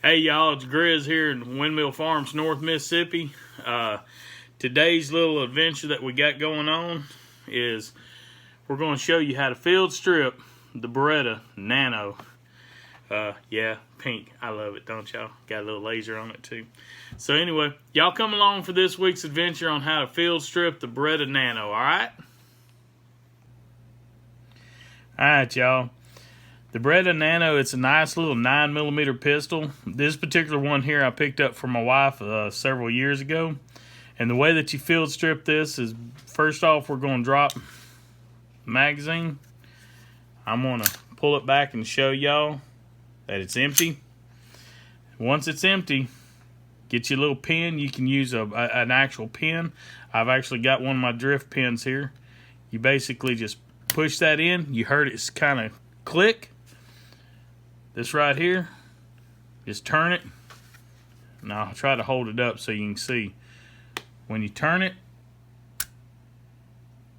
Hey y'all, it's Grizz here in Windmill Farms, North Mississippi. Today's little adventure that we got going on is we're going to show you how to field strip the Beretta Nano. Yeah, pink. I love it, don't y'all? Got a little laser on it too. So anyway, y'all come along for this week's adventure on how to field strip the Beretta Nano, alright? Alright y'all. The Beretta Nano, it's a nice little 9mm pistol. This particular one here I picked up for my wife several years ago. And the way that you field strip this is, first off, we're going to drop the magazine. I'm going to pull it back and show y'all that it's empty. Once it's empty, get your little pin. You can use an actual pin. I've actually got one of my drift pins here. You basically just push that in. You heard it kind of click. This right here, just turn it. Now I'll try to hold it up so you can see. When you turn it,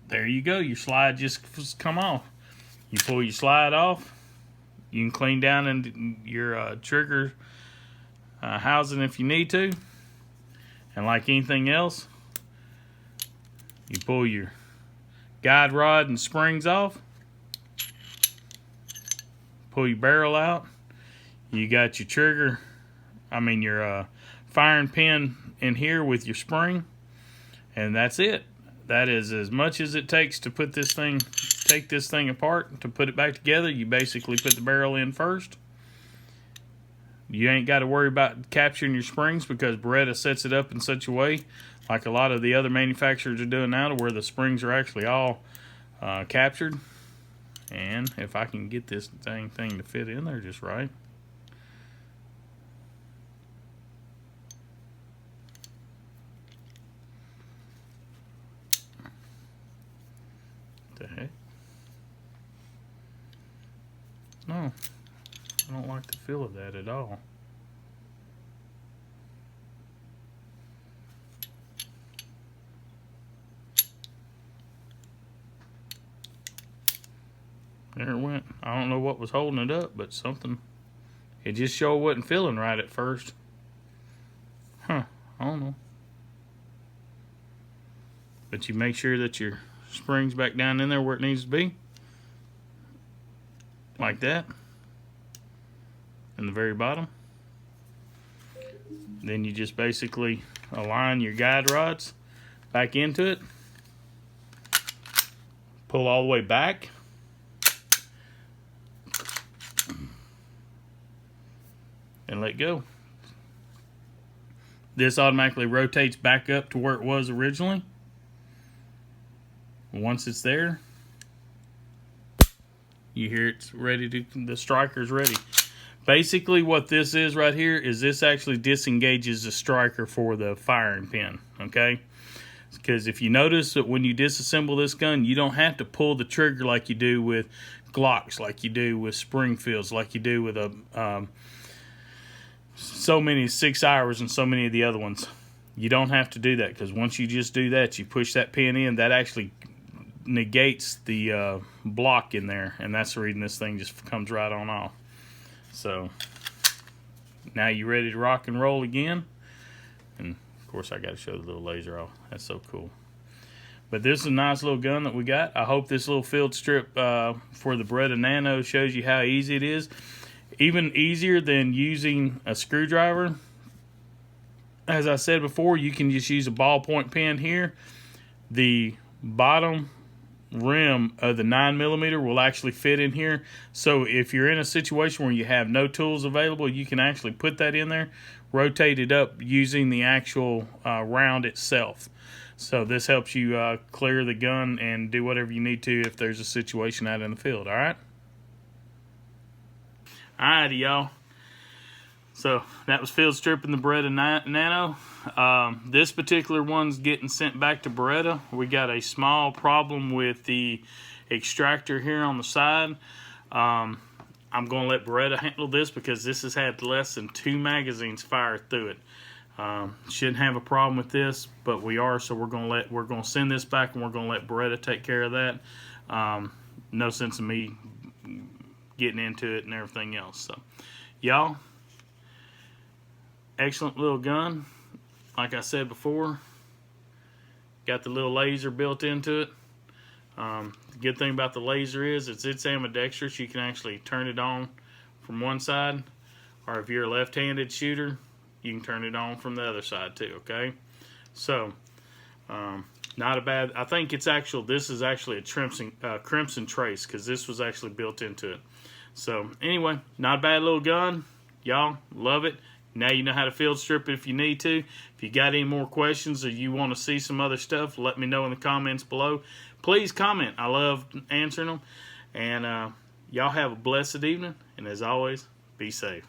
there you go. Your slide just come off. You pull your slide off. You can clean down into your trigger housing if you need to. And like anything else, you pull your guide rod and springs off. Pull your barrel out. You got your trigger, your firing pin in here with your spring, and that's it. That is as much as it takes to put this thing, take this thing apart. To put it back together, you basically put the barrel in first. You ain't got to worry about capturing your springs because Beretta sets it up in such a way, like a lot of the other manufacturers are doing now, to where the springs are actually all captured. And if I can get this dang thing to fit in there just right. What the heck? No, I don't like the feel of that at all. There it went. I don't know what was holding it up, but something. It just sure wasn't feeling right at first. I don't know. But you make sure that your spring's back down in there where it needs to be. Like that. In the very bottom. Then you just basically align your guide rods back into it. Pull all the way back. And let go. This automatically rotates back up to where it was originally. Once it's there, you hear it's ready to, the striker's ready. Basically what this is right here is this actually disengages the striker for the firing pin, okay? Because if you notice that when you disassemble this gun, you don't have to pull the trigger like you do with Glocks, like you do with Springfields, like you do with a so many 6 hours and so many of the other ones. You don't have to do that, because once you just do that, you push that pin in, that actually negates the block in there, and that's the reason this thing just comes right on off. So now you're ready to rock and roll again. And of course I got to show the little laser off. That's so cool. But this is a nice little gun that we got. I hope this little field strip for the Beretta Nano shows you how easy it is. Even easier than using a screwdriver. As I said before, you can just use a ballpoint pen here. The bottom rim of the 9mm will actually fit in here. So if you're in a situation where you have no tools available, you can actually put that in there, rotate it up using the actual round itself. So this helps you clear the gun and do whatever you need to if there's a situation out in the field, alright? Alrighty, y'all. So that was field stripping the Beretta Nano. This particular one's getting sent back to Beretta. We got a small problem with the extractor here on the side. I'm going to let Beretta handle this because this has had less than 2 magazines fired through it. Shouldn't have a problem with this, but we are, so we're going to send this back and we're going to let Beretta take care of that. No sense in me getting into it and everything else. So y'all, excellent little gun. Like I said before, got the little laser built into it. The good thing about the laser is it's ambidextrous. You can actually turn it on from one side, or if you're a left-handed shooter, you can turn it on from the other side too. Okay, so not a bad. I think it's actual. This is actually a crimson trace because this was actually built into it. So anyway, not a bad little gun. Y'all love it. Now you know how to field strip it if you need to. If you got any more questions or you want to see some other stuff, let me know in the comments below. Please comment. I love answering them. And y'all have a blessed evening. And as always, be safe.